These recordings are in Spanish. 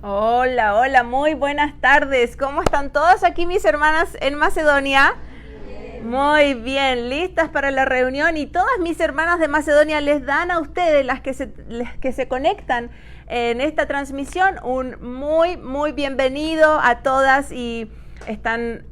Hola, hola, muy buenas tardes. ¿Cómo están todos aquí mis hermanas en Macedonia? Muy bien, listas para la reunión y todas mis hermanas de Macedonia les dan a ustedes, las que se conectan en esta transmisión, un muy bienvenido a todas y están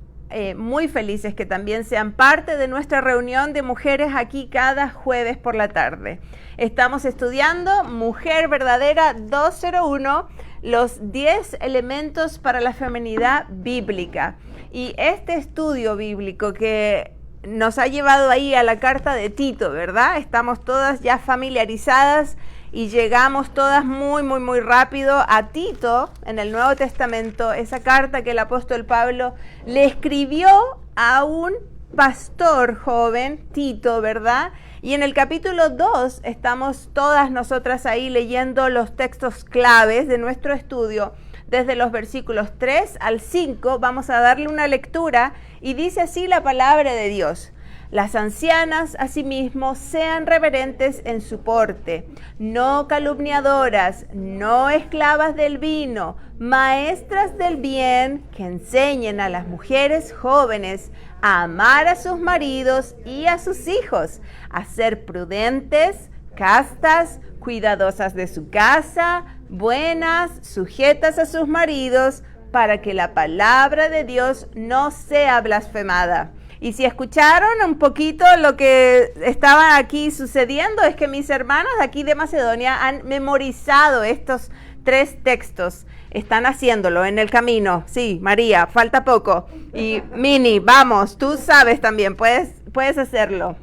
muy felices que también sean parte de nuestra reunión de mujeres aquí cada jueves por la tarde. Estamos estudiando Mujer Verdadera 201, los 10 elementos para la feminidad bíblica. Y este estudio bíblico que nos ha llevado ahí a la carta de Tito, ¿verdad? Estamos todas ya familiarizadas y llegamos todas muy rápido a Tito en el Nuevo Testamento, esa carta que el apóstol Pablo le escribió a un pastor joven, Tito, ¿verdad? Y en el capítulo 2 estamos todas nosotras ahí leyendo los textos claves de nuestro estudio. Desde los versículos 3 al 5 vamos a darle una lectura y dice así la palabra de Dios. Las ancianas, asimismo, sean reverentes en su porte, no calumniadoras, no esclavas del vino, maestras del bien, que enseñen a las mujeres jóvenes a amar a sus maridos y a sus hijos, a ser prudentes, castas, cuidadosas de su casa, buenas, sujetas a sus maridos, para que la palabra de Dios no sea blasfemada. Y si escucharon un poquito lo que estaba aquí sucediendo, es que mis hermanas de aquí de Macedonia han memorizado estos 3 textos. Están haciéndolo en el camino. Sí, María, falta poco. Y Mini, vamos, tú sabes también, puedes hacerlo.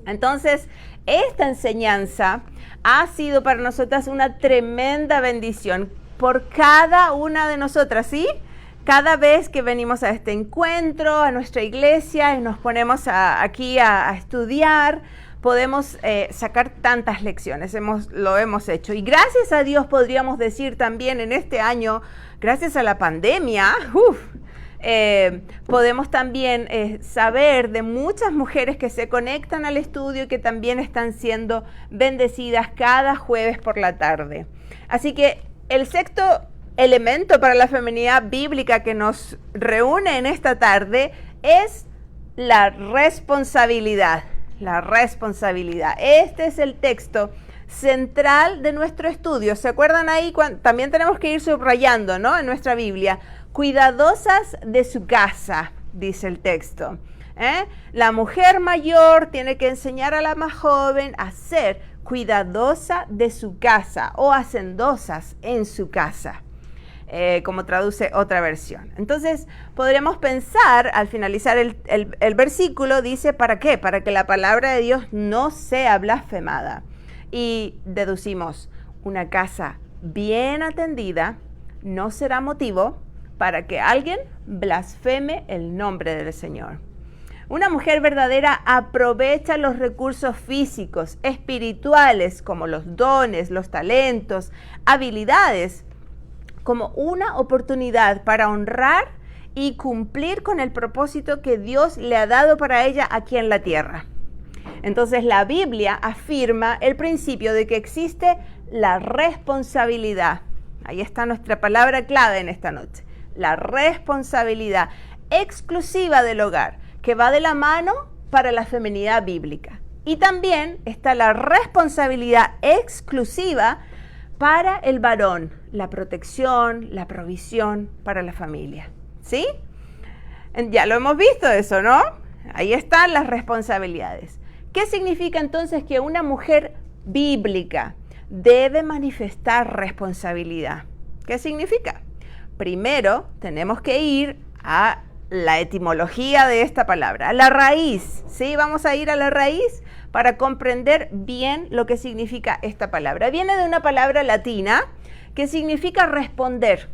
Entonces, esta enseñanza ha sido para nosotras una tremenda bendición por cada una de nosotras, ¿sí? Cada vez que venimos a este encuentro, a nuestra iglesia, y nos ponemos aquí a estudiar, podemos sacar tantas lecciones, lo hemos hecho. Y gracias a Dios podríamos decir también en este año, gracias a la pandemia, podemos también saber de muchas mujeres que se conectan al estudio y que también están siendo bendecidas cada jueves por la tarde. Así que el sexto elemento para la feminidad bíblica que nos reúne en esta tarde es la responsabilidad. La responsabilidad. Este es el texto central de nuestro estudio. ¿Se acuerdan ahí? También tenemos que ir subrayando, ¿no? En nuestra Biblia. Cuidadosas de su casa, dice el texto. La mujer mayor tiene que enseñar a la más joven a ser cuidadosa de su casa o hacendosas en su casa. Como traduce otra versión. Entonces, podríamos pensar, al finalizar el versículo, dice, ¿para qué? Para que la palabra de Dios no sea blasfemada. Y deducimos, una casa bien atendida no será motivo para que alguien blasfeme el nombre del Señor. Una mujer verdadera aprovecha los recursos físicos, espirituales, como los dones, los talentos, habilidades, como una oportunidad para honrar y cumplir con el propósito que Dios le ha dado para ella aquí en la tierra. Entonces la Biblia afirma el principio de que existe la responsabilidad. Ahí está nuestra palabra clave en esta noche. La responsabilidad exclusiva del hogar, que va de la mano para la feminidad bíblica. Y también está la responsabilidad exclusiva para el varón, la protección, la provisión para la familia. ¿Sí? Ya lo hemos visto eso, ¿no? Ahí están las responsabilidades. ¿Qué significa entonces que una mujer bíblica debe manifestar responsabilidad? ¿Qué significa? Primero, tenemos que ir a la etimología de esta palabra, a la raíz, ¿sí? Vamos a ir a la raíz para comprender bien lo que significa esta palabra. Viene de una palabra latina que significa responder.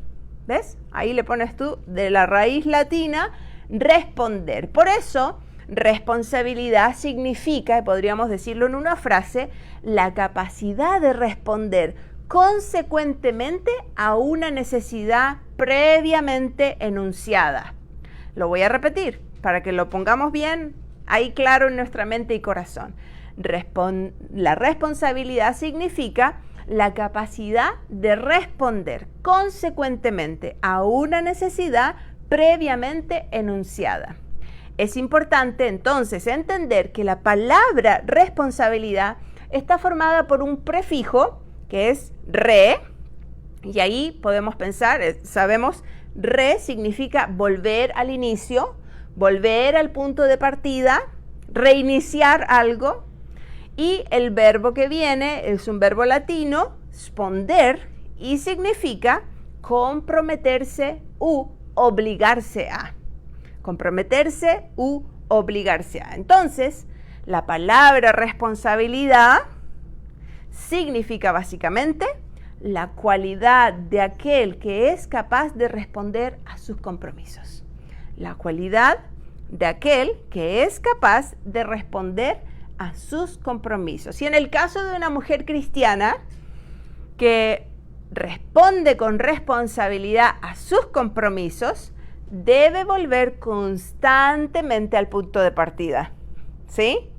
¿Ves? Ahí le pones tú de la raíz latina, responder. Por eso, responsabilidad significa, podríamos decirlo en una frase, la capacidad de responder consecuentemente a una necesidad previamente enunciada. Lo voy a repetir para que lo pongamos bien ahí claro en nuestra mente y corazón. La responsabilidad significa la capacidad de responder consecuentemente a una necesidad previamente enunciada. Es importante entonces entender que la palabra responsabilidad está formada por un prefijo que es re, y ahí podemos pensar, sabemos, re significa volver al inicio, volver al punto de partida, reiniciar algo, y el verbo que viene es un verbo latino, sponder, y significa comprometerse u obligarse a. Comprometerse u obligarse a. Entonces, la palabra responsabilidad significa básicamente la cualidad de aquel que es capaz de responder a sus compromisos. La cualidad de aquel que es capaz de responder a sus compromisos. Y en el caso de una mujer cristiana que responde con responsabilidad a sus compromisos, debe volver constantemente al punto de partida. ¿Sí?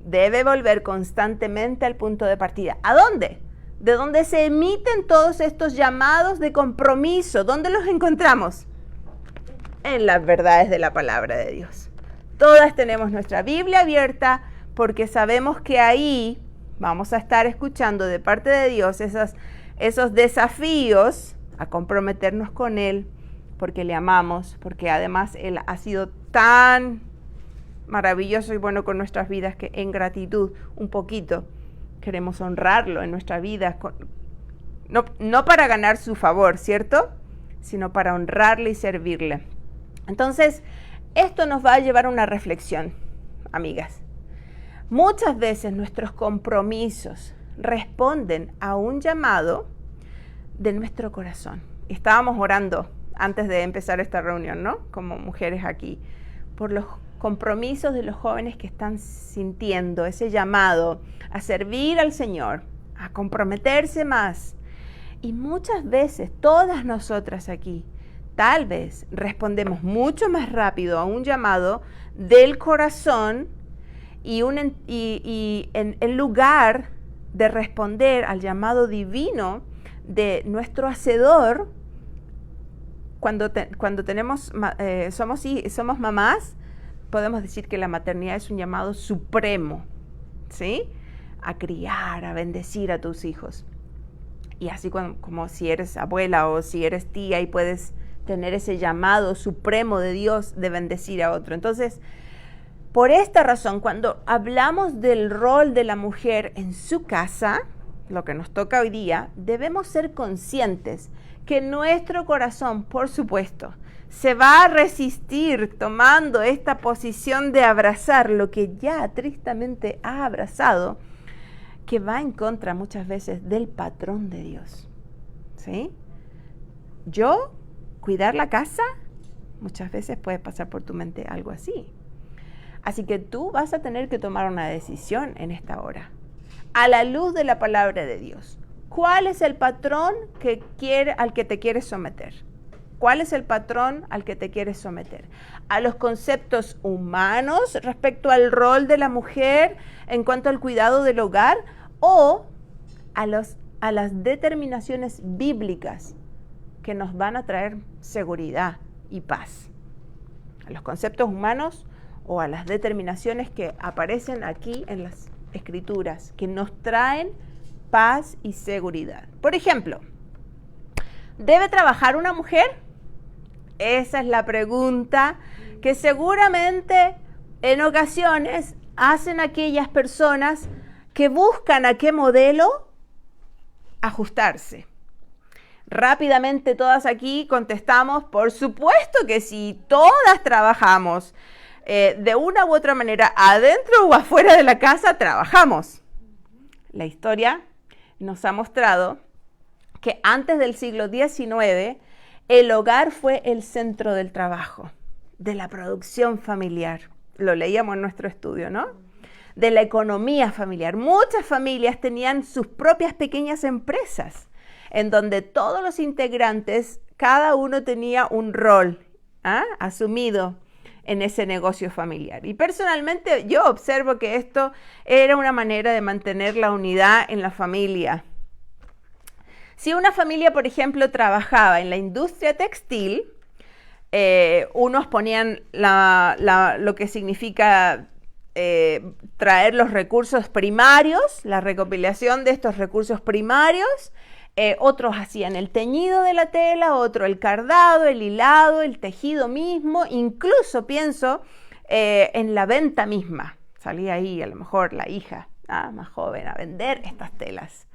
Debe volver constantemente al punto de partida. ¿A dónde? De dónde se emiten todos estos llamados de compromiso. ¿Dónde los encontramos? En las verdades de la palabra de Dios. Todas tenemos nuestra Biblia abierta porque sabemos que ahí vamos a estar escuchando de parte de Dios esos desafíos a comprometernos con Él, porque le amamos, porque además Él ha sido tan maravilloso y bueno con nuestras vidas que en gratitud un poquito queremos honrarlo en nuestra vida, no para ganar su favor, ¿cierto? Sino para honrarle y servirle. Entonces, esto nos va a llevar a una reflexión, amigas. Muchas veces nuestros compromisos responden a un llamado de nuestro corazón. Estábamos orando antes de empezar esta reunión, ¿no? Como mujeres aquí, por los compromisos de los jóvenes que están sintiendo ese llamado a servir al Señor, a comprometerse más. Y muchas veces, todas nosotras aquí, tal vez respondemos mucho más rápido a un llamado del corazón y en lugar de responder al llamado divino de nuestro Hacedor, cuando somos mamás, podemos decir que la maternidad es un llamado supremo, ¿sí? A criar, a bendecir a tus hijos. Y así como si eres abuela o si eres tía y puedes tener ese llamado supremo de Dios de bendecir a otro. Entonces, por esta razón, cuando hablamos del rol de la mujer en su casa, lo que nos toca hoy día, debemos ser conscientes que nuestro corazón, por supuesto, se va a resistir tomando esta posición de abrazar lo que ya tristemente ha abrazado, que va en contra muchas veces del patrón de Dios. ¿Sí? Yo, cuidar la casa, muchas veces puede pasar por tu mente algo así. Así que tú vas a tener que tomar una decisión en esta hora, a la luz de la palabra de Dios. ¿Cuál es el patrón al que te quieres someter? ¿Cuál es el patrón al que te quieres someter? ¿A los conceptos humanos respecto al rol de la mujer en cuanto al cuidado del hogar o a las determinaciones bíblicas que nos van a traer seguridad y paz? ¿A los conceptos humanos o a las determinaciones que aparecen aquí en las Escrituras que nos traen paz y seguridad? Por ejemplo, ¿debe trabajar una mujer? Esa es la pregunta que seguramente en ocasiones hacen aquellas personas que buscan a qué modelo ajustarse. Rápidamente todas aquí contestamos, por supuesto que sí, todas trabajamos. De una u otra manera, adentro o afuera de la casa, trabajamos. La historia nos ha mostrado que antes del siglo XIX, el hogar fue el centro del trabajo, de la producción familiar. Lo leíamos en nuestro estudio, ¿no? De la economía familiar. Muchas familias tenían sus propias pequeñas empresas, en donde todos los integrantes, cada uno tenía un rol asumido en ese negocio familiar. Y personalmente yo observo que esto era una manera de mantener la unidad en la familia. Si una familia, por ejemplo, trabajaba en la industria textil, unos ponían lo que significa traer los recursos primarios, la recopilación de estos recursos primarios. Otros hacían el teñido de la tela, otro el cardado, el hilado, el tejido mismo, incluso pienso en la venta misma. Salía ahí a lo mejor la hija más joven a vender estas telas.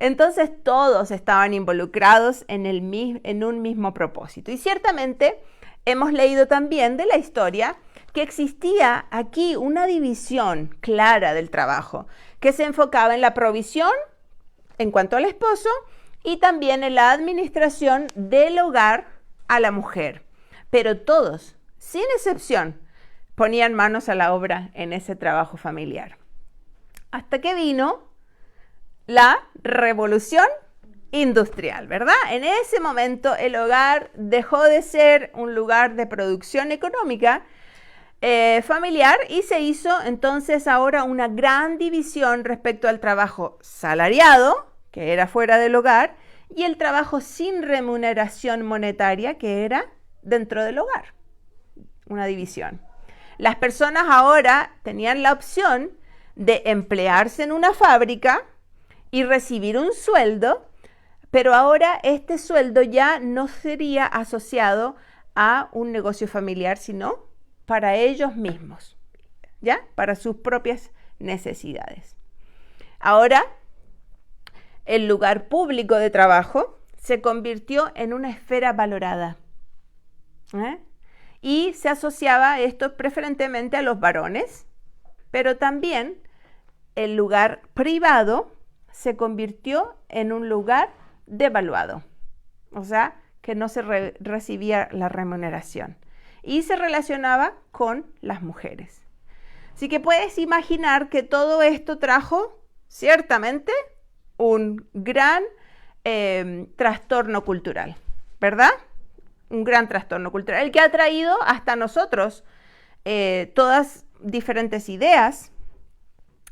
Entonces todos estaban involucrados en un mismo propósito. Y ciertamente hemos leído también de la historia que existía aquí una división clara del trabajo, que se enfocaba en la provisión en cuanto al esposo y también en la administración del hogar a la mujer. Pero todos, sin excepción, ponían manos a la obra en ese trabajo familiar. Hasta que vino la revolución industrial, ¿verdad? En ese momento el hogar dejó de ser un lugar de producción económica familiar y se hizo entonces ahora una gran división respecto al trabajo salariado, que era fuera del hogar, y el trabajo sin remuneración monetaria, que era dentro del hogar. Una división. Las personas ahora tenían la opción de emplearse en una fábrica y recibir un sueldo, pero ahora este sueldo ya no sería asociado a un negocio familiar, sino para ellos mismos, ¿ya? Para sus propias necesidades. Ahora, el lugar público de trabajo se convirtió en una esfera valorada, y se asociaba esto preferentemente a los varones, pero también el lugar privado se convirtió en un lugar devaluado, o sea, que no se recibía la remuneración y se relacionaba con las mujeres. Así que puedes imaginar que todo esto trajo ciertamente un gran trastorno cultural, ¿verdad? Un gran trastorno cultural, el que ha traído hasta nosotros todas diferentes ideas.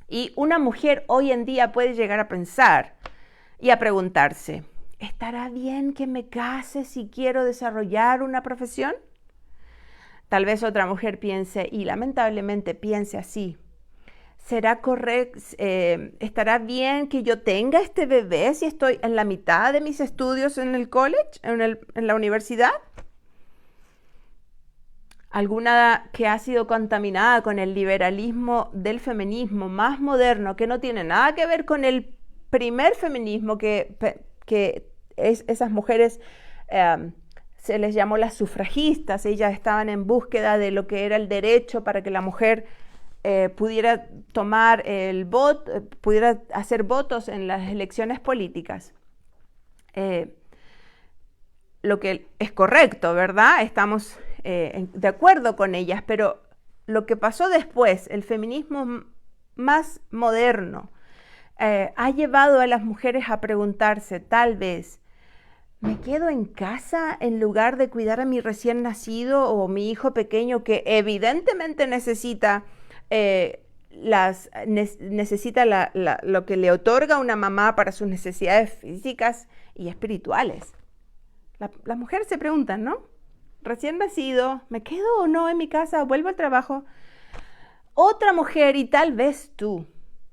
Y una mujer hoy en día puede llegar a pensar y a preguntarse, ¿estará bien que me case si quiero desarrollar una profesión? Tal vez otra mujer piense, y lamentablemente piense así, ¿será correcto, estará bien que yo tenga este bebé si estoy en la mitad de mis estudios en el college, en la universidad? Alguna que ha sido contaminada con el liberalismo del feminismo más moderno, que no tiene nada que ver con el primer feminismo que esas mujeres se les llamó las sufragistas. Ellas estaban en búsqueda de lo que era el derecho para que la mujer pudiera tomar el voto, pudiera hacer votos en las elecciones políticas. Lo que es correcto, ¿verdad? Estamos de acuerdo con ellas, pero lo que pasó después, el feminismo más moderno, ha llevado a las mujeres a preguntarse, tal vez, ¿me quedo en casa en lugar de cuidar a mi recién nacido o mi hijo pequeño que evidentemente necesita lo que le otorga una mamá para sus necesidades físicas y espirituales? Las mujeres se preguntan, ¿no? Recién nacido, ¿me quedo o no en mi casa? ¿Vuelvo al trabajo? Otra mujer, y tal vez tú,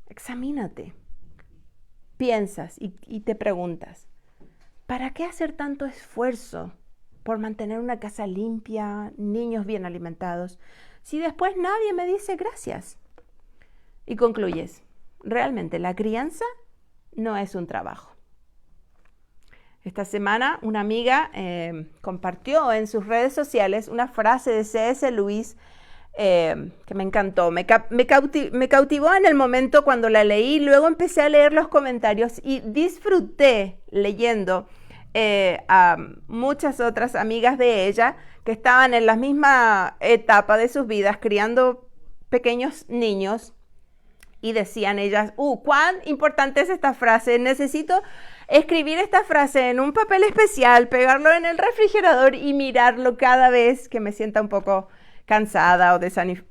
examínate, piensas y te preguntas, ¿para qué hacer tanto esfuerzo por mantener una casa limpia, niños bien alimentados, si después nadie me dice gracias? Y concluyes, realmente la crianza no es un trabajo. Esta semana una amiga compartió en sus redes sociales una frase de C.S. Lewis que me encantó, me cautivó en el momento cuando la leí, luego empecé a leer los comentarios y disfruté leyendo a muchas otras amigas de ella que estaban en la misma etapa de sus vidas criando pequeños niños y decían ellas, cuán importante es esta frase, necesito escribir esta frase en un papel especial, pegarlo en el refrigerador y mirarlo cada vez que me sienta un poco cansada o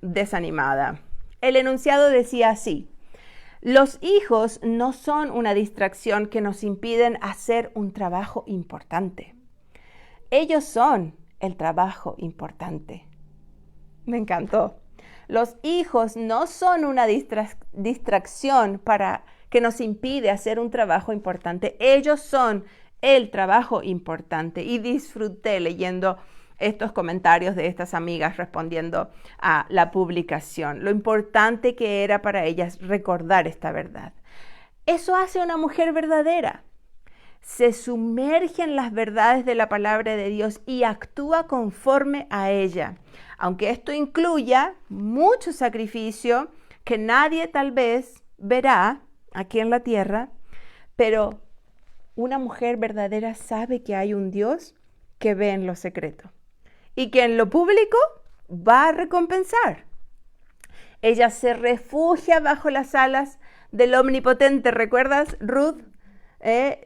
desanimada. El enunciado decía así: Los hijos no son una distracción que nos impiden hacer un trabajo importante. Ellos son el trabajo importante. Me encantó. Los hijos no son una distracción que nos impide hacer un trabajo importante. Ellos son el trabajo importante. Y disfruté leyendo estos comentarios de estas amigas respondiendo a la publicación. Lo importante que era para ellas recordar esta verdad. Eso hace una mujer verdadera. Se sumerge en las verdades de la palabra de Dios y actúa conforme a ella. Aunque esto incluya mucho sacrificio que nadie tal vez verá aquí en la tierra, pero una mujer verdadera sabe que hay un Dios que ve en lo secreto y que en lo público va a recompensar. Ella se refugia bajo las alas del Omnipotente. ¿Recuerdas, Ruth?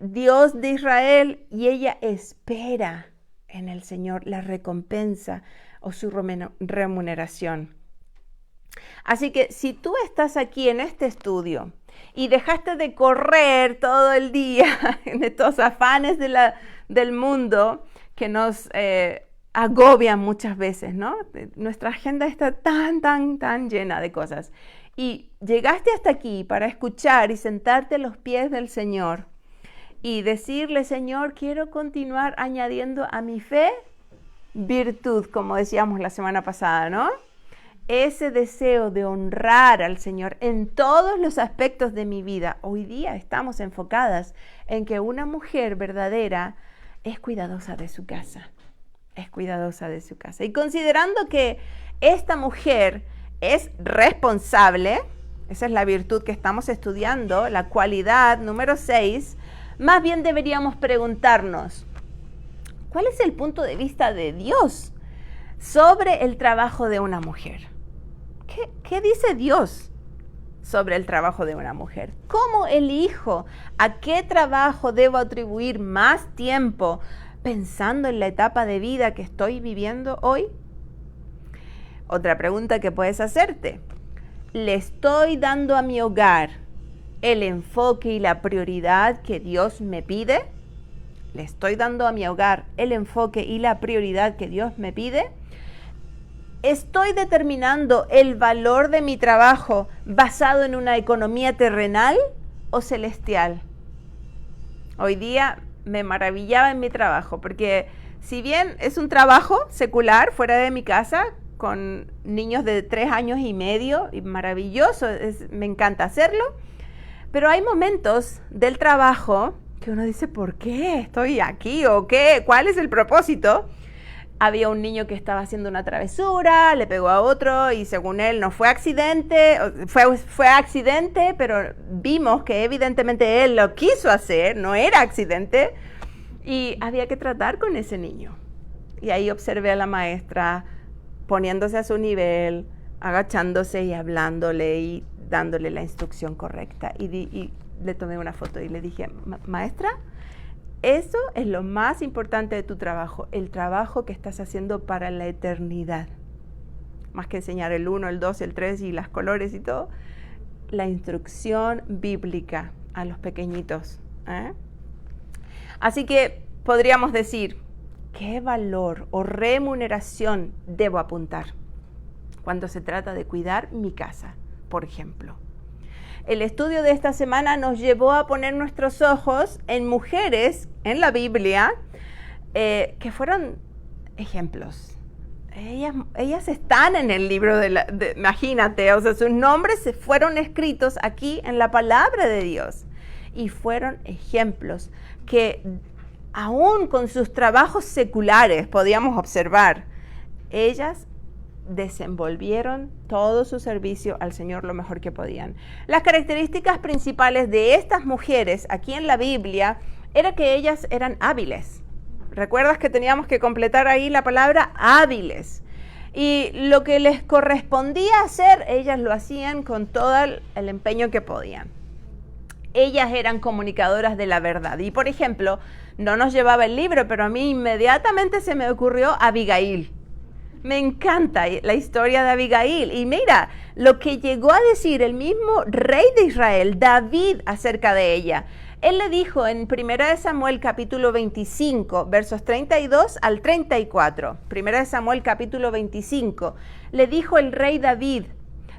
Dios de Israel, y ella espera en el Señor la recompensa o su remuneración. Así que si tú estás aquí en este estudio y dejaste de correr todo el día en estos afanes del mundo que nos agobian muchas veces, ¿no? Nuestra agenda está tan llena de cosas. Y llegaste hasta aquí para escuchar y sentarte a los pies del Señor y decirle: Señor, quiero continuar añadiendo a mi fe virtud, como decíamos la semana pasada, ¿no? Ese deseo de honrar al Señor en todos los aspectos de mi vida. Hoy día estamos enfocadas en que una mujer verdadera es cuidadosa de su casa. Es cuidadosa de su casa. Y considerando que esta mujer es responsable, esa es la virtud que estamos estudiando, la cualidad número 6, más bien deberíamos preguntarnos: ¿cuál es el punto de vista de Dios sobre el trabajo de una mujer? ¿Qué dice Dios sobre el trabajo de una mujer? ¿Cómo elijo a qué trabajo debo atribuir más tiempo pensando en la etapa de vida que estoy viviendo hoy? Otra pregunta que puedes hacerte: ¿le estoy dando a mi hogar el enfoque y la prioridad que Dios me pide? ¿Le estoy dando a mi hogar el enfoque y la prioridad que Dios me pide? ¿Estoy determinando el valor de mi trabajo basado en una economía terrenal o celestial? Hoy día me maravillaba en mi trabajo, porque si bien es un trabajo secular fuera de mi casa, con niños de 3 años y medio, y maravilloso, me encanta hacerlo, pero hay momentos del trabajo que uno dice: ¿por qué estoy aquí? ¿O qué? ¿Cuál es el propósito? Había un niño que estaba haciendo una travesura, le pegó a otro y según él no fue accidente, fue accidente, pero vimos que evidentemente él lo quiso hacer, no era accidente, y había que tratar con ese niño. Y ahí observé a la maestra poniéndose a su nivel, agachándose y hablándole y dándole la instrucción correcta. Y le tomé una foto y le dije: maestra, eso es lo más importante de tu trabajo, el trabajo que estás haciendo para la eternidad. Más que enseñar el 1, el 2, el 3 y las colores y todo, la instrucción bíblica a los pequeñitos. Así que podríamos decir: ¿qué valor o remuneración debo apuntar cuando se trata de cuidar mi casa, por ejemplo? El estudio de esta semana nos llevó a poner nuestros ojos en mujeres en la Biblia que fueron ejemplos. Ellas están en el libro imagínate, o sea, sus nombres se fueron escritos aquí en la palabra de Dios y fueron ejemplos que aún con sus trabajos seculares podíamos observar, ellas desenvolvieron todo su servicio al Señor lo mejor que podían. Las características principales de estas mujeres aquí en la Biblia era que ellas eran hábiles. ¿Recuerdas que teníamos que completar ahí la palabra hábiles? Y lo que les correspondía hacer, ellas lo hacían con todo el empeño que podían. Ellas eran comunicadoras de la verdad. Y por ejemplo, no nos llevaba el libro, pero a mí inmediatamente se me ocurrió Abigail. Me encanta la historia de Abigail. Y mira, lo que llegó a decir el mismo rey de Israel, David, acerca de ella. Él le dijo en 1 Samuel capítulo 25, versos 32 al 34. 1 Samuel capítulo 25. Le dijo el rey David: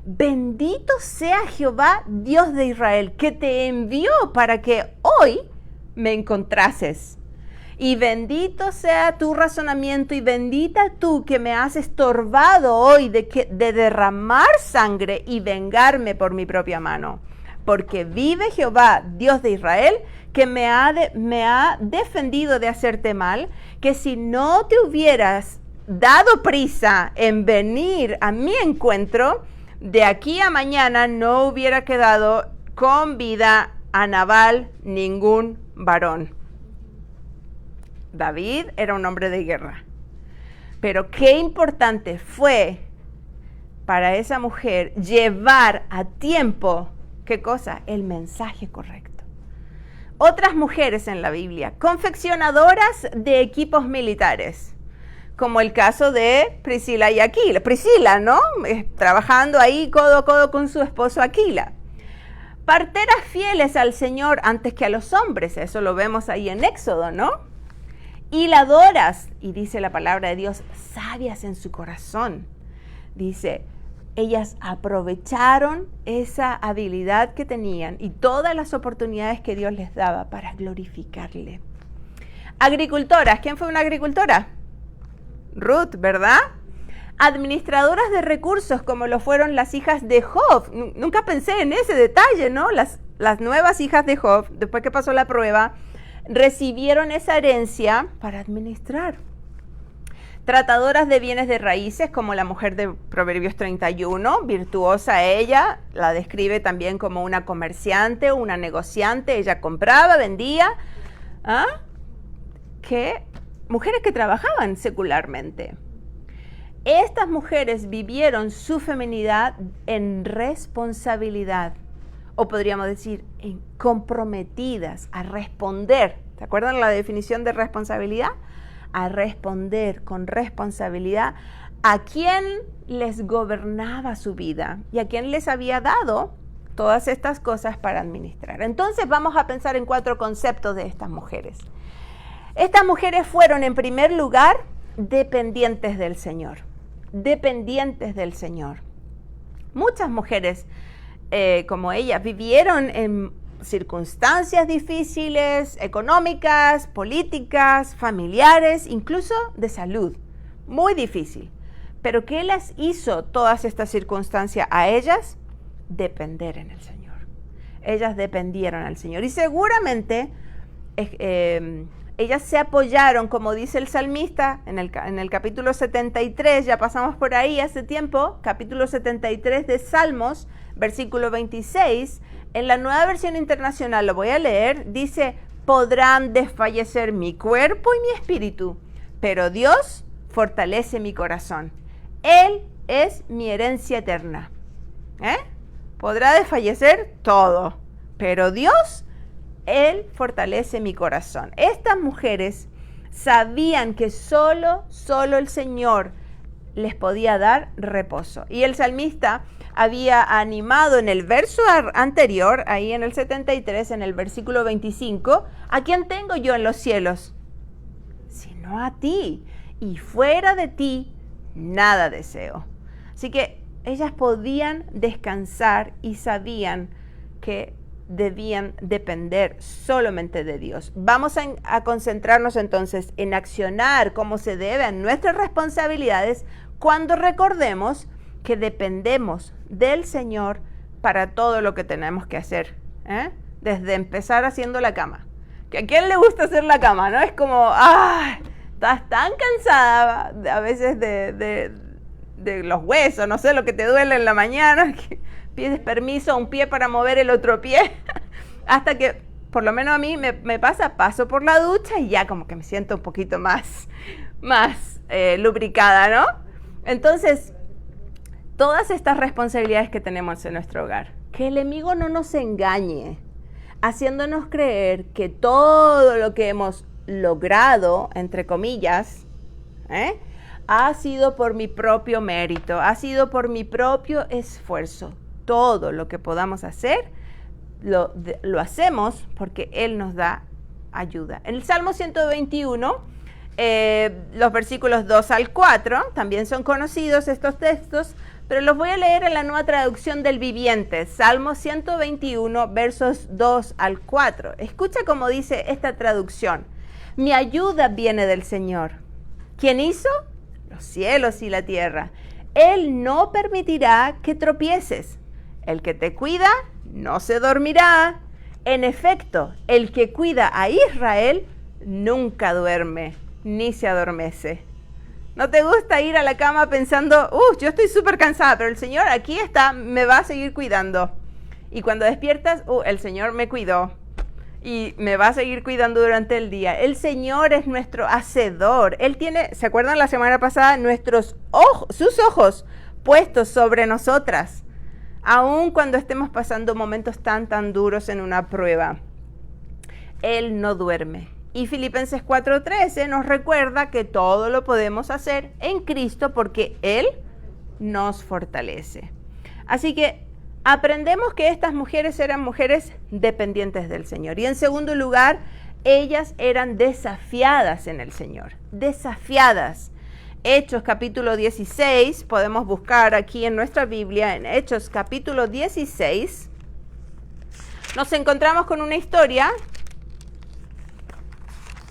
bendito sea Jehová, Dios de Israel, que te envió para que hoy me encontrases. Y bendito sea tu razonamiento y bendita tú que me has estorbado hoy de derramar sangre y vengarme por mi propia mano. Porque vive Jehová, Dios de Israel, que me ha defendido de hacerte mal, que si no te hubieras dado prisa en venir a mi encuentro, de aquí a mañana no hubiera quedado con vida a Nabal ningún varón. David era un hombre de guerra. Pero qué importante fue para esa mujer llevar a tiempo, ¿qué cosa? El mensaje correcto. Otras mujeres en la Biblia, confeccionadoras de equipos militares, como el caso de Priscila y Aquila. Priscila, ¿no? Trabajando ahí codo a codo con su esposo Aquila. Parteras fieles al Señor antes que a los hombres, eso lo vemos ahí en Éxodo, ¿no? Hiladoras, y dice la palabra de Dios, sabias en su corazón. Dice, ellas aprovecharon esa habilidad que tenían y todas las oportunidades que Dios les daba para glorificarle. Agricultoras, ¿quién fue una agricultora? Ruth, ¿verdad? Administradoras de recursos, como lo fueron las hijas de Job. Nunca pensé en ese detalle, ¿no? Las nuevas hijas de Job, después que pasó la prueba, recibieron esa herencia para administrar. Tratadoras de bienes de raíces, como la mujer de Proverbios 31, virtuosa ella, la describe también como una comerciante, una negociante, ella compraba, vendía. Mujeres que trabajaban secularmente. Estas mujeres vivieron su feminidad en responsabilidad, o podríamos decir, comprometidas a responder. ¿Se acuerdan la definición de responsabilidad? A responder con responsabilidad a quien les gobernaba su vida y a quien les había dado todas estas cosas para administrar. Entonces vamos a pensar en 4 conceptos de estas mujeres. Estas mujeres fueron, en primer lugar, dependientes del Señor. Dependientes del Señor. Muchas mujeres como ellas vivieron en circunstancias difíciles, económicas, políticas, familiares, incluso de salud. Muy difícil. Pero ¿qué les hizo todas estas circunstancias a ellas? Depender en el Señor. Ellas dependieron al Señor. Y seguramente ellas se apoyaron, como dice el salmista, en el capítulo 73, ya pasamos por ahí hace tiempo, capítulo 73 de Salmos, versículo 26, en la Nueva Versión Internacional, lo voy a leer, dice, podrán desfallecer mi cuerpo y mi espíritu, pero Dios fortalece mi corazón. Él es mi herencia eterna. Podrá desfallecer todo, pero Dios, Él fortalece mi corazón. Estas mujeres sabían que solo el Señor les podía dar reposo. Y el salmista había animado en el verso anterior, ahí en el 73, en el versículo 25, ¿a quién tengo yo en los cielos? Sino a ti, y fuera de ti, nada deseo. Así que ellas podían descansar y sabían que debían depender solamente de Dios. Vamos a concentrarnos entonces en accionar como se debe a nuestras responsabilidades cuando recordemos que dependemos del Señor para todo lo que tenemos que hacer, desde empezar haciendo la cama. ¿Que a quién le gusta hacer la cama, no? Es como, estás tan cansada a veces de los huesos, no sé, lo que te duele en la mañana, que pides permiso a un pie para mover el otro pie, hasta que, por lo menos a mí me pasa, paso por la ducha y ya como que me siento un poquito más lubricada, ¿no? Entonces, todas estas responsabilidades que tenemos en nuestro hogar, que el enemigo no nos engañe, haciéndonos creer que todo lo que hemos logrado, entre comillas, ha sido por mi propio mérito, ha sido por mi propio esfuerzo. Todo lo que podamos hacer, lo hacemos porque Él nos da ayuda. En el Salmo 121, los versículos 2 al 4, también son conocidos estos textos, pero los voy a leer en la Nueva Traducción del Viviente. Salmo 121, versos 2 al 4. Escucha cómo dice esta traducción. Mi ayuda viene del Señor. ¿Quién hizo? Los cielos y la tierra. Él no permitirá que tropieces. El que te cuida no se dormirá. En efecto, el que cuida a Israel nunca duerme ni se adormece. ¿No te gusta ir a la cama pensando, yo estoy súper cansada, pero el Señor aquí está, me va a seguir cuidando? Y cuando despiertas, el Señor me cuidó y me va a seguir cuidando durante el día. El Señor es nuestro hacedor. Él tiene, ¿se acuerdan la semana pasada? Sus ojos puestos sobre nosotras, aun cuando estemos pasando momentos tan duros en una prueba. Él no duerme. Y Filipenses 4:13 nos recuerda que todo lo podemos hacer en Cristo porque Él nos fortalece. Así que aprendemos que estas mujeres eran mujeres dependientes del Señor. Y en segundo lugar, ellas eran desafiadas en el Señor. Desafiadas. Hechos capítulo 16, podemos buscar aquí en nuestra Biblia, en Hechos capítulo 16, nos encontramos con una historia.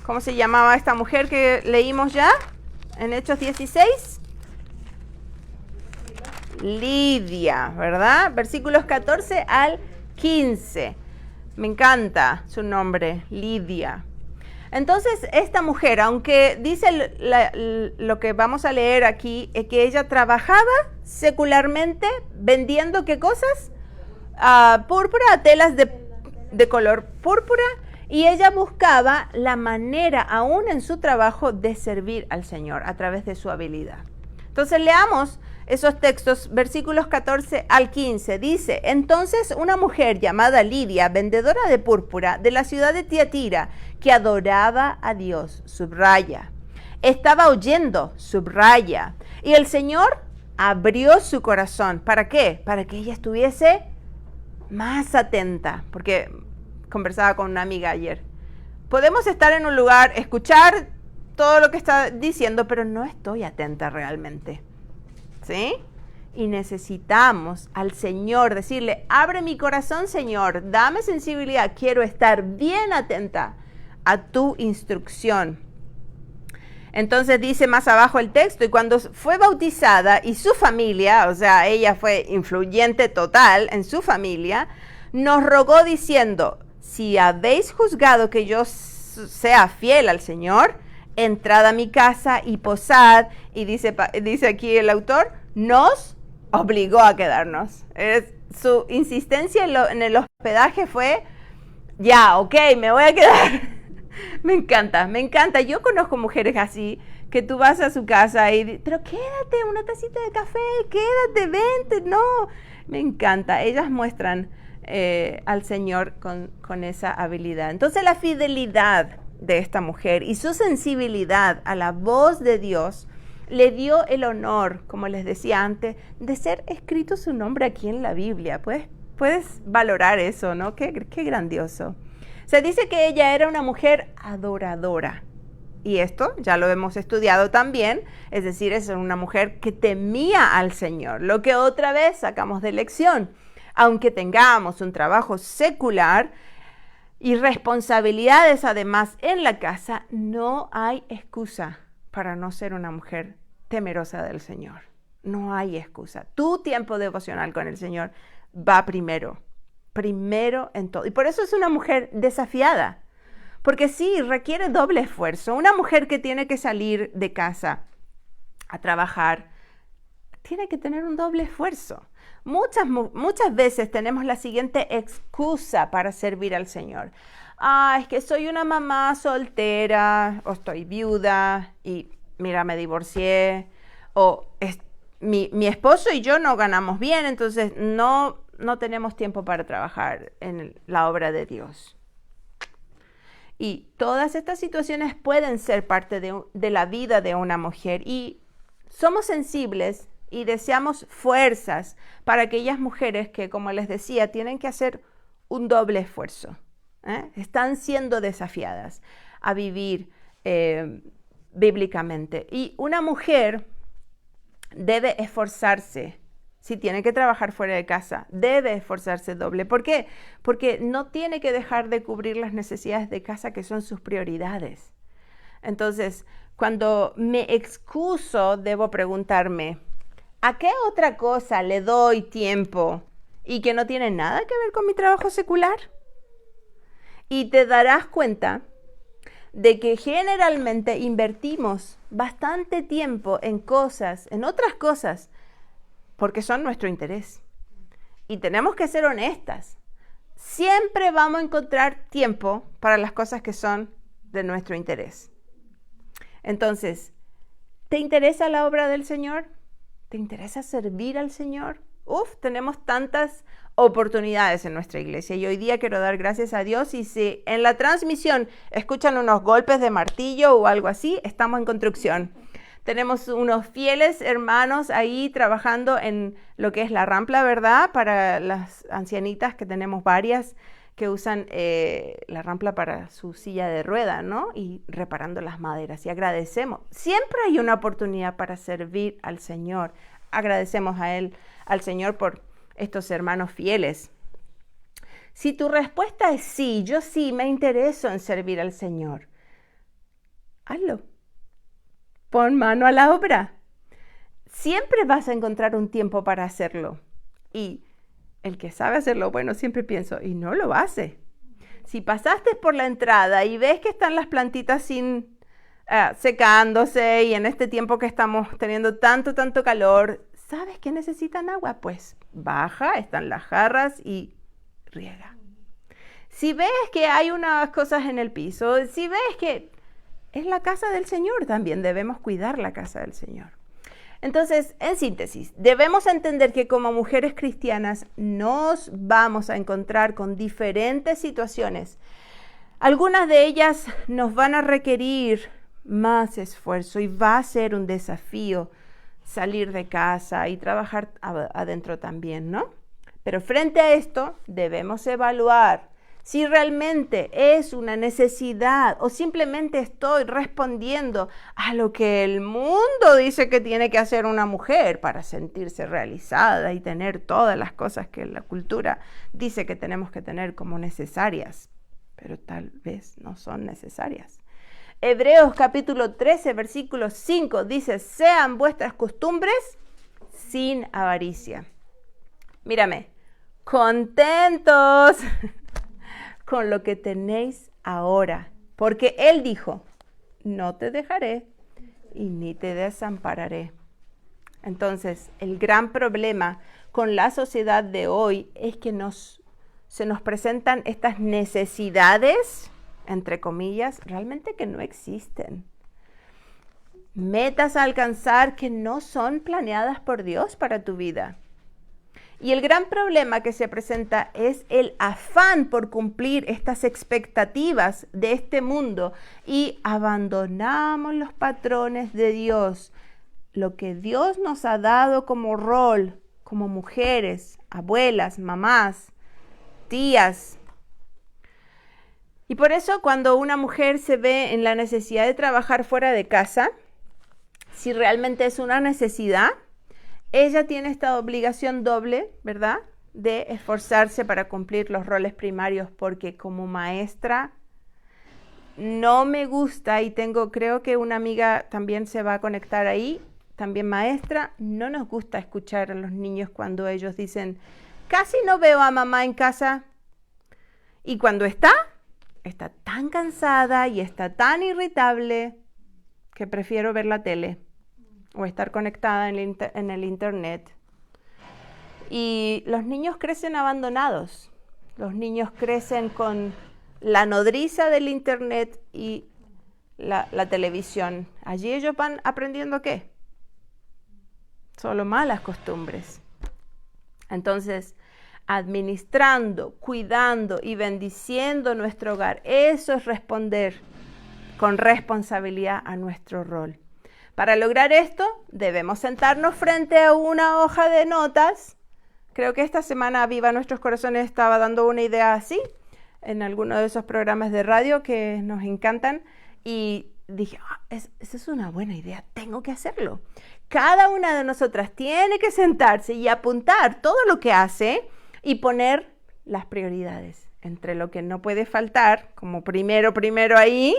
¿Cómo se llamaba esta mujer que leímos ya en Hechos 16? Lidia, ¿verdad? Versículos 14 al 15. Me encanta su nombre, Lidia. Entonces, esta mujer, aunque dice lo que vamos a leer aquí, es que ella trabajaba secularmente vendiendo, ¿qué cosas? Púrpura, telas de color púrpura. Y ella buscaba la manera, aún en su trabajo, de servir al Señor a través de su habilidad. Entonces leamos esos textos, versículos 14 al 15. Dice, entonces una mujer llamada Lidia, vendedora de púrpura de la ciudad de Tiatira, que adoraba a Dios, subraya, estaba oyendo, subraya, y el Señor abrió su corazón. ¿Para qué? Para que ella estuviese más atenta, porque conversaba con una amiga ayer. Podemos estar en un lugar, escuchar todo lo que está diciendo, pero no estoy atenta realmente. ¿Sí? Y necesitamos al Señor decirle, abre mi corazón, Señor, dame sensibilidad, quiero estar bien atenta a tu instrucción. Entonces dice más abajo el texto, y cuando fue bautizada y su familia, o sea, ella fue influyente total en su familia, nos rogó diciendo, si habéis juzgado que yo sea fiel al Señor, entrad a mi casa y posad. Y dice aquí el autor, nos obligó a quedarnos. Su insistencia en el hospedaje fue, ya, ok, me voy a quedar. Me encanta. Yo conozco mujeres así, que tú vas a su casa y, pero quédate, una tacita de café, quédate, vente. No, me encanta. Ellas muestran al Señor con esa habilidad. Entonces la fidelidad de esta mujer y su sensibilidad a la voz de Dios le dio el honor, como les decía antes, de ser escrito su nombre aquí en la Biblia. Puedes valorar eso, ¿no? Qué grandioso. Se dice que ella era una mujer adoradora. Y esto ya lo hemos estudiado también, es decir, es una mujer que temía al Señor, lo que otra vez sacamos de lección. Aunque tengamos un trabajo secular y responsabilidades además en la casa, no hay excusa para no ser una mujer temerosa del Señor. No hay excusa. Tu tiempo devocional con el Señor va primero en todo. Y por eso es una mujer desafiada, porque sí, requiere doble esfuerzo. Una mujer que tiene que salir de casa a trabajar, tiene que tener un doble esfuerzo. Muchas veces tenemos la siguiente excusa para servir al Señor. Es que soy una mamá soltera, o estoy viuda, y mira, me divorcié, o mi esposo y yo no ganamos bien, entonces no tenemos tiempo para trabajar en la obra de Dios. Y todas estas situaciones pueden ser parte de la vida de una mujer, y somos sensibles y deseamos fuerzas para aquellas mujeres que, como les decía, tienen que hacer un doble esfuerzo. Están siendo desafiadas a vivir bíblicamente. Y una mujer debe esforzarse. Si tiene que trabajar fuera de casa, debe esforzarse doble. ¿Por qué? Porque no tiene que dejar de cubrir las necesidades de casa que son sus prioridades. Entonces, cuando me excuso, debo preguntarme, ¿a qué otra cosa le doy tiempo y que no tiene nada que ver con mi trabajo secular? Y te darás cuenta de que generalmente invertimos bastante tiempo en otras cosas, porque son nuestro interés. Y tenemos que ser honestas. Siempre vamos a encontrar tiempo para las cosas que son de nuestro interés. Entonces, ¿te interesa la obra del Señor? ¿Te interesa servir al Señor? Tenemos tantas oportunidades en nuestra iglesia y hoy día quiero dar gracias a Dios, y si en la transmisión escuchan unos golpes de martillo o algo así, estamos en construcción. Tenemos unos fieles hermanos ahí trabajando en lo que es la rampla, ¿verdad? Para las ancianitas, que tenemos varias que usan la rampla para su silla de rueda, ¿no? Y reparando las maderas. Y agradecemos. Siempre hay una oportunidad para servir al Señor. Agradecemos al Señor por estos hermanos fieles. Si tu respuesta es sí, yo sí me intereso en servir al Señor, hazlo. Pon mano a la obra. Siempre vas a encontrar un tiempo para hacerlo. Y el que sabe hacerlo, bueno, siempre pienso, y no lo hace. Si pasaste por la entrada y ves que están las plantitas secándose, y en este tiempo que estamos teniendo tanto calor, ¿sabes que necesitan agua? Pues baja, están las jarras y riega. Si ves que hay unas cosas en el piso, si ves que es la casa del Señor, también debemos cuidar la casa del Señor. Entonces, en síntesis, debemos entender que como mujeres cristianas nos vamos a encontrar con diferentes situaciones. Algunas de ellas nos van a requerir más esfuerzo y va a ser un desafío salir de casa y trabajar adentro también, ¿no? Pero frente a esto debemos evaluar si realmente es una necesidad o simplemente estoy respondiendo a lo que el mundo dice que tiene que hacer una mujer para sentirse realizada y tener todas las cosas que la cultura dice que tenemos que tener como necesarias, pero tal vez no son necesarias. Hebreos capítulo 13, versículo 5 dice, sean vuestras costumbres sin avaricia. Mírame, contentos con lo que tenéis ahora, porque Él dijo, no te dejaré y ni te desampararé. Entonces, el gran problema con la sociedad de hoy es que se nos presentan estas necesidades, entre comillas, realmente que no existen. Metas a alcanzar que no son planeadas por Dios para tu vida. Y el gran problema que se presenta es el afán por cumplir estas expectativas de este mundo y abandonamos los patrones de Dios, lo que Dios nos ha dado como rol, como mujeres, abuelas, mamás, tías. Y por eso cuando una mujer se ve en la necesidad de trabajar fuera de casa, si realmente es una necesidad, ella tiene esta obligación doble, ¿verdad?, de esforzarse para cumplir los roles primarios, porque como maestra no me gusta, y creo que una amiga también se va a conectar ahí, también maestra, no nos gusta escuchar a los niños cuando ellos dicen, casi no veo a mamá en casa, y cuando está tan cansada y está tan irritable que prefiero ver la tele o estar conectada en el internet. Y los niños crecen abandonados. Los niños crecen con la nodriza del internet y la televisión. Allí ellos van aprendiendo ¿qué? Solo malas costumbres. Entonces, administrando, cuidando y bendiciendo nuestro hogar, eso es responder con responsabilidad a nuestro rol. Para lograr esto, debemos sentarnos frente a una hoja de notas. Creo que esta semana Viva Nuestros Corazones estaba dando una idea así, en alguno de esos programas de radio que nos encantan. Y dije, esa es una buena idea, tengo que hacerlo. Cada una de nosotras tiene que sentarse y apuntar todo lo que hace y poner las prioridades. Entre lo que no puede faltar, como primero ahí,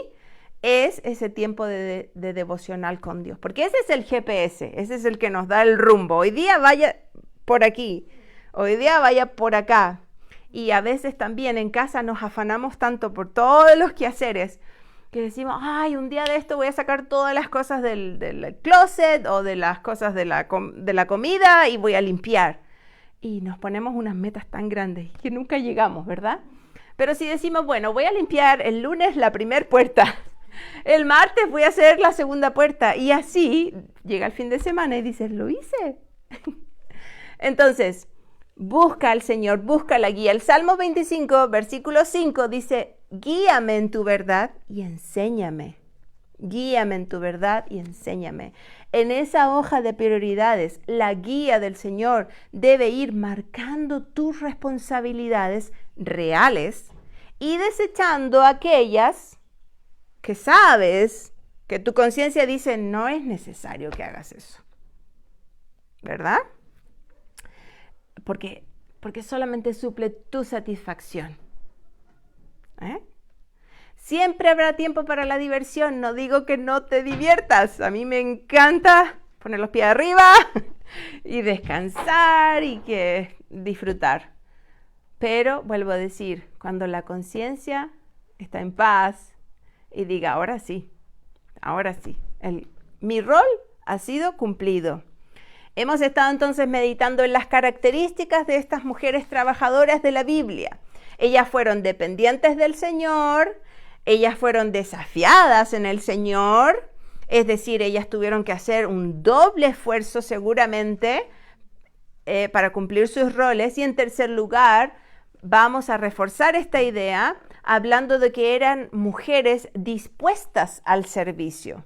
es ese tiempo de devocional con Dios. Porque ese es el GPS, ese es el que nos da el rumbo. Hoy día vaya por aquí, hoy día vaya por acá. Y a veces también en casa nos afanamos tanto por todos los quehaceres que decimos, ay, un día de esto voy a sacar todas las cosas del closet o de las cosas de la comida y voy a limpiar. Y nos ponemos unas metas tan grandes que nunca llegamos, ¿verdad? Pero si decimos, bueno, voy a limpiar el lunes la primera puerta, el martes voy a hacer la segunda puerta, y así llega el fin de semana y dices, lo hice. Entonces, busca al Señor, busca la guía. El Salmo 25, versículo 5 dice, guíame en tu verdad y enséñame. Guíame en tu verdad y enséñame. En esa hoja de prioridades, la guía del Señor debe ir marcando tus responsabilidades reales y desechando aquellas que sabes que tu conciencia dice no es necesario que hagas eso, ¿verdad? Porque solamente suple tu satisfacción. Siempre habrá tiempo para la diversión, no digo que no te diviertas, a mí me encanta poner los pies arriba y descansar y disfrutar. Pero, vuelvo a decir, cuando la conciencia está en paz y diga, ahora sí, mi rol ha sido cumplido. Hemos estado entonces meditando en las características de estas mujeres trabajadoras de la Biblia. Ellas fueron dependientes del Señor, ellas fueron desafiadas en el Señor, es decir, ellas tuvieron que hacer un doble esfuerzo seguramente para cumplir sus roles. Y en tercer lugar, vamos a reforzar esta idea hablando de que eran mujeres dispuestas al servicio.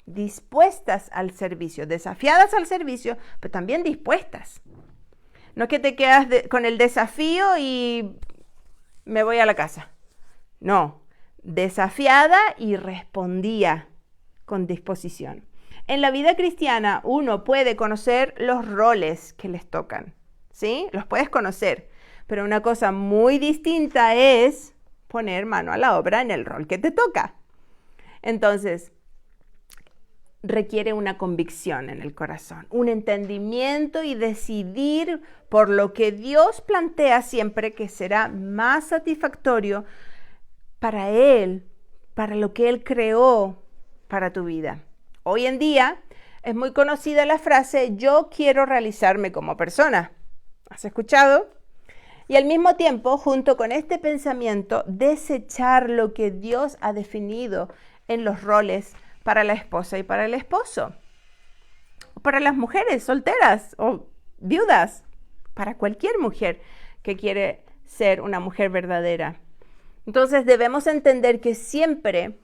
Dispuestas al servicio, desafiadas al servicio, pero también dispuestas. No es que te quedas con el desafío y me voy a la casa. No, desafiada y respondía con disposición. En la vida cristiana uno puede conocer los roles que les tocan, ¿sí? Los puedes conocer, pero una cosa muy distinta es poner mano a la obra en el rol que te toca. Entonces, requiere una convicción en el corazón, un entendimiento y decidir por lo que Dios plantea siempre que será más satisfactorio para Él, para lo que Él creó para tu vida. Hoy en día es muy conocida la frase, yo quiero realizarme como persona. ¿Has escuchado? Y al mismo tiempo, junto con este pensamiento, desechar lo que Dios ha definido en los roles para la esposa y para el esposo, para las mujeres solteras o viudas, para cualquier mujer que quiere ser una mujer verdadera. Entonces debemos entender que siempre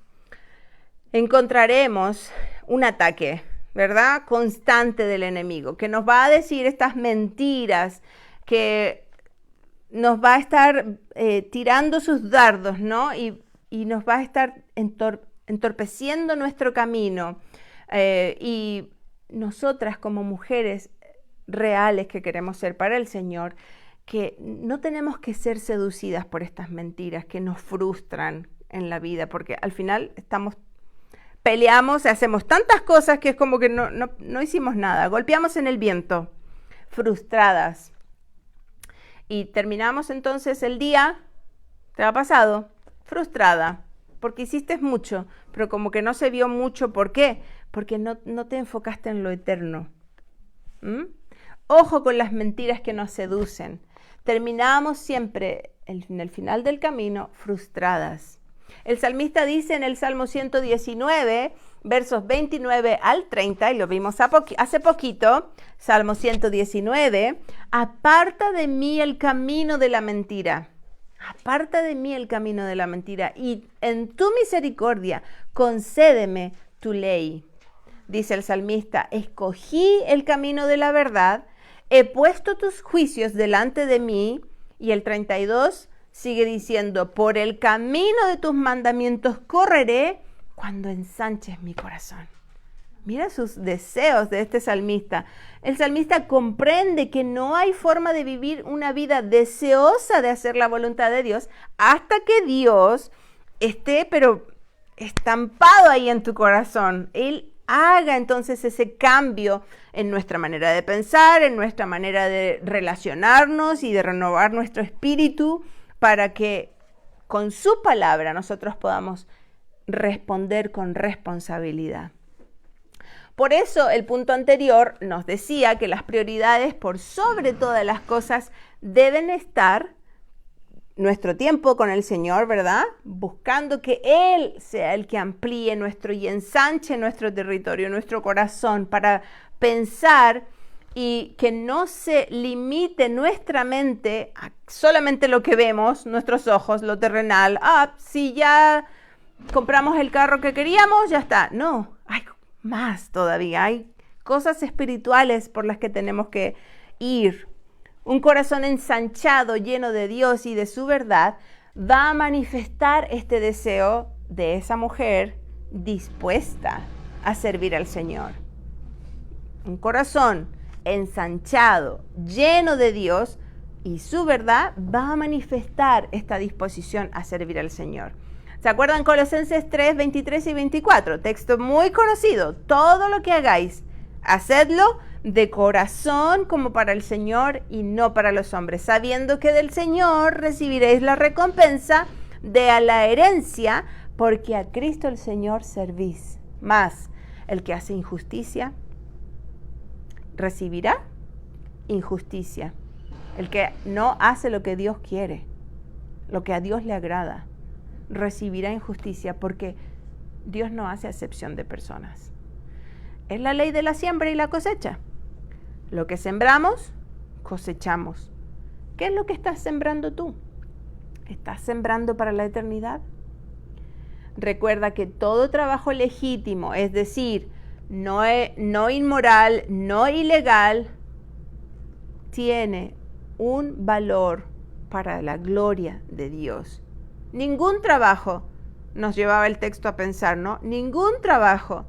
encontraremos un ataque, ¿verdad? Constante del enemigo, que nos va a decir estas mentiras, que nos va a estar tirando sus dardos, ¿no? Y nos va a estar entorpeciendo nuestro camino. Y nosotras como mujeres reales que queremos ser para el Señor, que no tenemos que ser seducidas por estas mentiras que nos frustran en la vida, porque al final peleamos, hacemos tantas cosas que es como que no hicimos nada, golpeamos en el viento, frustradas. Y terminamos entonces el día, ¿te ha pasado? Frustrada, porque hiciste mucho, pero como que no se vio mucho. ¿Por qué? Porque no te enfocaste en lo eterno. Ojo con las mentiras que nos seducen. Terminamos siempre en el final del camino frustradas. El salmista dice en el Salmo 119, versos 29 al 30, y lo vimos hace poquito, Salmo 119, aparta de mí el camino de la mentira. Aparta de mí el camino de la mentira y en tu misericordia concédeme tu ley. dice el salmista, escogí el camino de la verdad, he puesto tus juicios delante de mí. Y el 32 sigue diciendo, por el camino de tus mandamientos correré cuando ensanches mi corazón. Mira sus deseos de este salmista. El salmista comprende que no hay forma de vivir una vida deseosa de hacer la voluntad de Dios hasta que Dios esté, pero estampado ahí en tu corazón. Él haga entonces ese cambio en nuestra manera de pensar, en nuestra manera de relacionarnos y de renovar nuestro espíritu para que con su palabra nosotros podamos responder con responsabilidad. Por eso el punto anterior nos decía que las prioridades por sobre todas las cosas deben estar nuestro tiempo con el Señor, ¿verdad? Buscando que Él sea el que amplíe nuestro y ensanche nuestro territorio, nuestro corazón, para pensar y que no se limite nuestra mente a solamente lo que vemos, nuestros ojos, lo terrenal. Si ya compramos el carro que queríamos, ya está. No, hay más todavía, hay cosas espirituales por las que tenemos que ir. Un corazón ensanchado, lleno de Dios y de su verdad, va a manifestar este deseo de esa mujer dispuesta a servir al Señor. Un corazón ensanchado, lleno de Dios y su verdad, va a manifestar esta disposición a servir al Señor. ¿Se acuerdan Colosenses 3, 23 y 24? Texto muy conocido. Todo lo que hagáis, hacedlo de corazón como para el Señor y no para los hombres, sabiendo que del Señor recibiréis la recompensa de la herencia, porque a Cristo el Señor servís. Mas el que hace injusticia recibirá injusticia. El que no hace lo que Dios quiere, lo que a Dios le agrada, recibirá injusticia, porque Dios no hace acepción de personas. Es la ley de la siembra y la cosecha. Lo que sembramos, cosechamos. ¿Qué es lo que estás sembrando tú? ¿Estás sembrando para la eternidad? Recuerda que todo trabajo legítimo, es decir, no inmoral, no ilegal, tiene un valor para la gloria de Dios. Ningún trabajo, nos llevaba el texto a pensar, ¿no? Ningún trabajo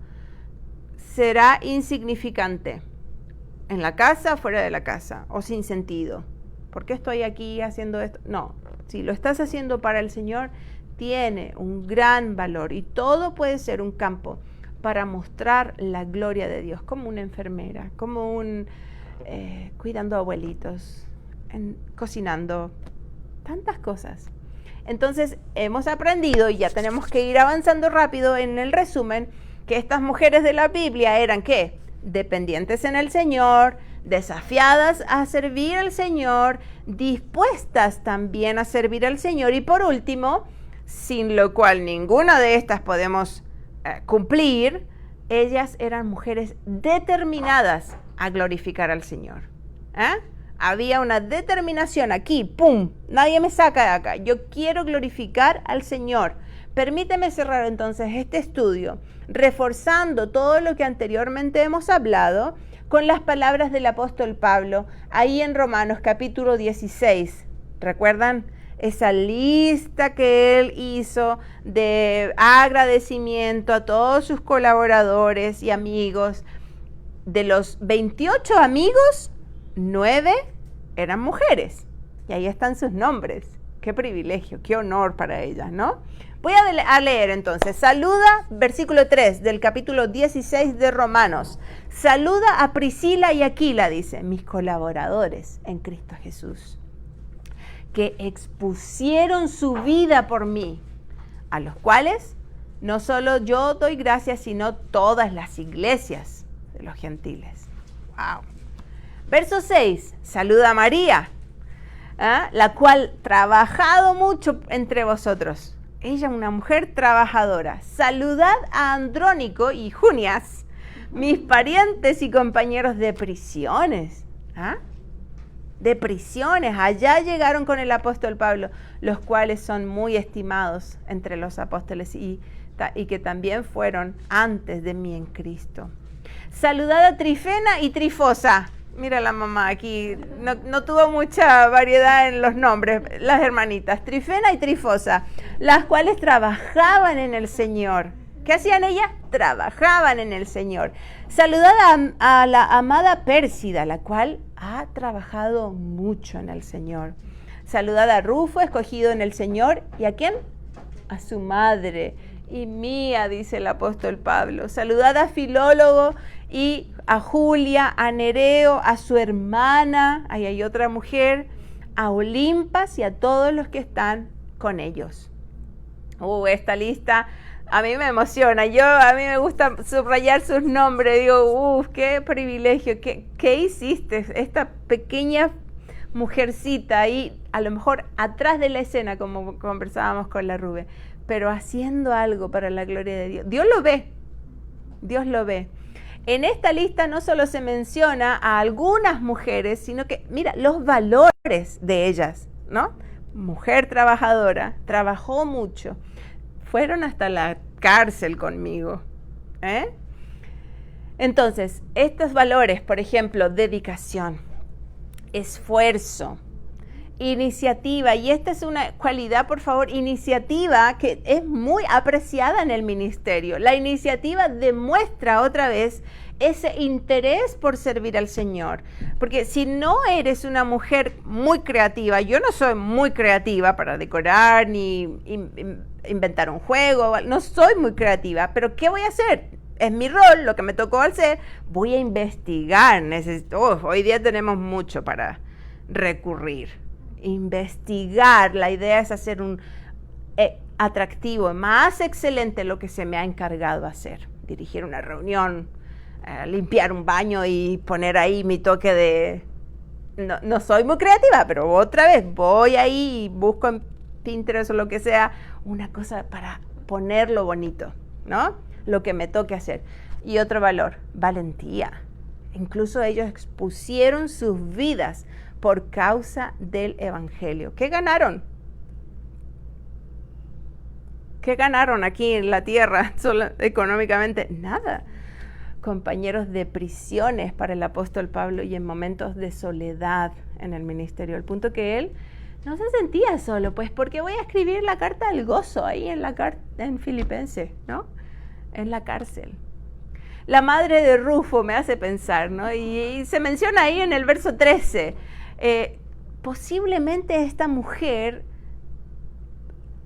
será insignificante en la casa, fuera de la casa, o sin sentido. ¿Por qué estoy aquí haciendo esto? No, si lo estás haciendo para el Señor, tiene un gran valor y todo puede ser un campo para mostrar la gloria de Dios, como una enfermera, como cuidando a abuelitos, cocinando, tantas cosas. Entonces hemos aprendido, y ya tenemos que ir avanzando rápido en el resumen, que estas mujeres de la Biblia eran ¿qué? Dependientes en el Señor, desafiadas a servir al Señor, dispuestas también a servir al Señor, y por último, sin lo cual ninguna de estas podemos cumplir, ellas eran mujeres determinadas a glorificar al Señor. Había una determinación aquí, ¡pum! Nadie me saca de acá. Yo quiero glorificar al Señor. Permíteme cerrar entonces este estudio reforzando todo lo que anteriormente hemos hablado con las palabras del apóstol Pablo ahí en Romanos capítulo 16. ¿Recuerdan esa lista que él hizo de agradecimiento a todos sus colaboradores y amigos? De los 28 amigos, 9 eran mujeres. Y ahí están sus nombres. Qué privilegio, qué honor para ellas, ¿no? Voy a leer entonces. Saluda, versículo 3 del capítulo 16 de Romanos. Saluda a Priscila y Aquila, dice, mis colaboradores en Cristo Jesús, que expusieron su vida por mí, a los cuales no solo yo doy gracias, sino todas las iglesias de los gentiles. ¡Wow! Verso 6, saluda a María, la cual trabajado mucho entre vosotros. Ella, una mujer trabajadora. Saludad a Andrónico y Junias, mis parientes y compañeros de prisiones. De prisiones, allá llegaron con el apóstol Pablo, los cuales son muy estimados entre los apóstoles y que también fueron antes de mí en Cristo. Saludad a Trifena y Trifosa. Mira la mamá aquí, no tuvo mucha variedad en los nombres, las hermanitas, Trifena y Trifosa, las cuales trabajaban en el Señor. ¿Qué hacían ellas? Trabajaban en el Señor. Saludad a la amada Pérsida, la cual ha trabajado mucho en el Señor. Saludad a Rufo, escogido en el Señor. ¿Y a quién? A su madre y mía, dice el apóstol Pablo. Saludad a Filólogo y a Julia, a Nereo, a su hermana, ahí hay otra mujer, a Olimpas y a todos los que están con ellos. Esta lista a mí me emociona. A mí me gusta subrayar sus nombres. Digo, qué privilegio. ¿Qué hiciste? Esta pequeña mujercita ahí, a lo mejor atrás de la escena, como conversábamos con la Rube, pero haciendo algo para la gloria de Dios. Dios lo ve. Dios lo ve. En esta lista no solo se menciona a algunas mujeres, sino que, mira, los valores de ellas, ¿no? Mujer trabajadora, trabajó mucho. Fueron hasta la cárcel conmigo. Entonces, estos valores, por ejemplo, dedicación, esfuerzo, iniciativa, y esta es una cualidad, por favor, iniciativa que es muy apreciada en el ministerio. La iniciativa demuestra otra vez ese interés por servir al Señor, porque si no eres una mujer muy creativa, yo no soy muy creativa para decorar ni inventar un juego, no soy muy creativa, pero ¿qué voy a hacer? Es mi rol, lo que me tocó hacer, voy a investigar. Hoy día tenemos mucho para recurrir. Investigar, la idea es hacer un atractivo, más excelente lo que se me ha encargado hacer. Dirigir una reunión, limpiar un baño y poner ahí mi toque de... No soy muy creativa, pero otra vez voy ahí y busco en Pinterest o lo que sea, una cosa para ponerlo bonito, ¿no? Lo que me toque hacer. Y otro valor, valentía. Incluso ellos expusieron sus vidas por causa del Evangelio. ¿Qué ganaron? ¿Qué ganaron aquí en la tierra solo económicamente? Nada. Compañeros de prisiones para el apóstol Pablo y en momentos de soledad en el ministerio. Al punto que él no se sentía solo, pues porque voy a escribir la carta del gozo ahí en Filipenses, ¿no? En la cárcel. La madre de Rufo me hace pensar, ¿no? Y se menciona ahí en el verso 13. Posiblemente esta mujer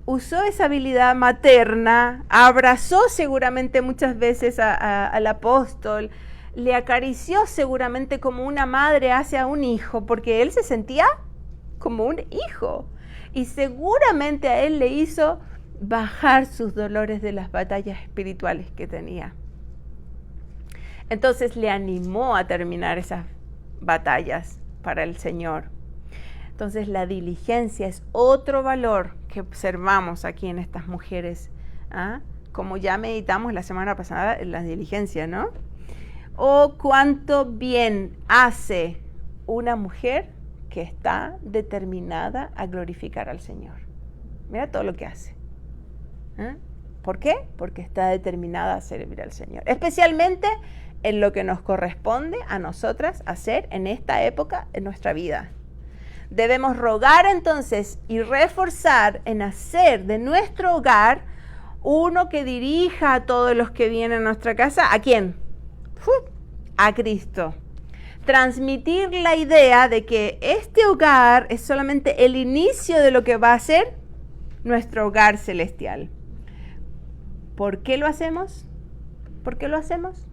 usó esa habilidad materna, abrazó seguramente muchas veces al apóstol, le acarició seguramente como una madre hace a un hijo, porque él se sentía como un hijo. Y seguramente a él le hizo bajar sus dolores de las batallas espirituales que tenía. Entonces le animó a terminar esas batallas para el Señor. Entonces la diligencia es otro valor que observamos aquí en estas mujeres, como ya meditamos la semana pasada en la diligencia, ¿no? Oh, cuánto bien hace una mujer que está determinada a glorificar al Señor. Mira todo lo que hace. ¿Por qué? Porque está determinada a servir al Señor, especialmente en lo que nos corresponde a nosotras hacer en esta época en nuestra vida. Debemos rogar entonces y reforzar en hacer de nuestro hogar uno que dirija a todos los que vienen a nuestra casa. ¿A quién? A Cristo. Transmitir la idea de que este hogar es solamente el inicio de lo que va a ser nuestro hogar celestial. ¿Por qué lo hacemos? ¿Por qué lo hacemos?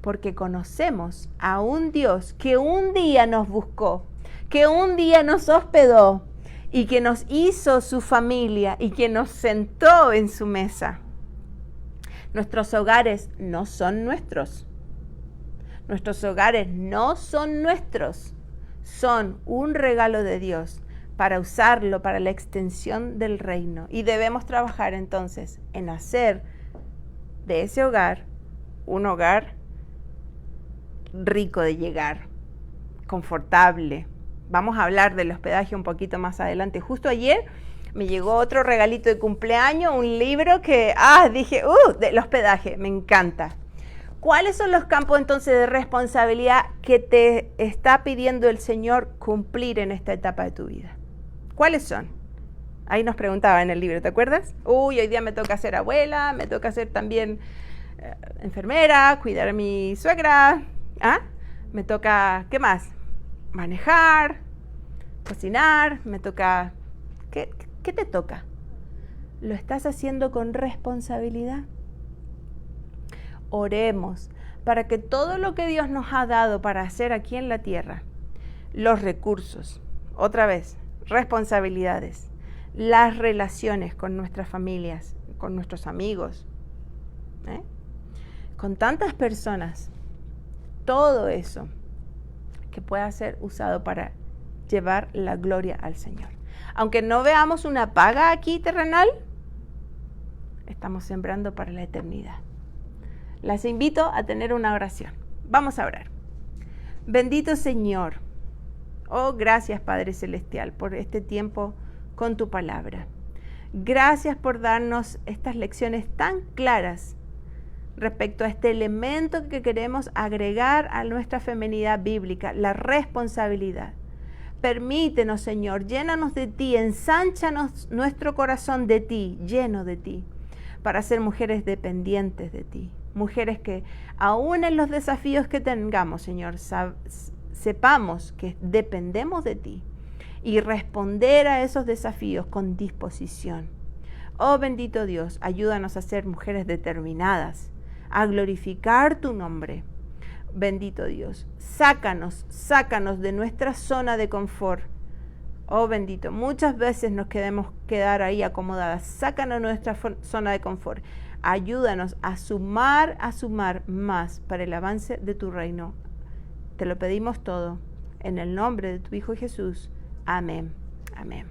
Porque conocemos a un Dios que un día nos buscó, que un día nos hospedó y que nos hizo su familia y que nos sentó en su mesa. Nuestros hogares no son nuestros. Nuestros hogares no son nuestros. Son un regalo de Dios para usarlo para la extensión del reino. Y debemos trabajar entonces en hacer de ese hogar un hogar rico de llegar, confortable. Vamos a hablar del hospedaje un poquito más adelante. Justo ayer me llegó otro regalito de cumpleaños, un libro que, dije, del hospedaje, me encanta. ¿Cuáles son los campos entonces de responsabilidad que te está pidiendo el Señor cumplir en esta etapa de tu vida? ¿Cuáles son? Ahí nos preguntaba en el libro, ¿te acuerdas? Uy, hoy día me toca ser abuela, me toca ser también enfermera, cuidar a mi suegra. ¿Ah? Me toca, ¿qué más? Manejar, cocinar, me toca... ¿Qué te toca? ¿Lo estás haciendo con responsabilidad? Oremos para que todo lo que Dios nos ha dado para hacer aquí en la tierra, los recursos, otra vez, responsabilidades, las relaciones con nuestras familias, con nuestros amigos, con tantas personas, todo eso que pueda ser usado para llevar la gloria al Señor. Aunque no veamos una paga aquí terrenal, estamos sembrando para la eternidad. Las invito a tener una oración. Vamos a orar. Bendito Señor, oh gracias Padre Celestial por este tiempo con tu palabra. Gracias por darnos estas lecciones tan claras respecto a este elemento que queremos agregar a nuestra feminidad bíblica, la responsabilidad. Permítenos, Señor, llénanos de ti, ensánchanos nuestro corazón de ti, lleno de ti, para ser mujeres dependientes de ti. Mujeres que aún en los desafíos que tengamos, Señor, sepamos que dependemos de ti y responder a esos desafíos con disposición. Oh bendito Dios, ayúdanos a ser mujeres determinadas, a glorificar tu nombre. Bendito Dios, sácanos de nuestra zona de confort. Oh bendito, muchas veces nos queremos quedar ahí acomodadas. Sácanos de nuestra zona de confort. Ayúdanos a sumar más para el avance de tu reino. Te lo pedimos todo en el nombre de tu Hijo Jesús. Amén. Amén.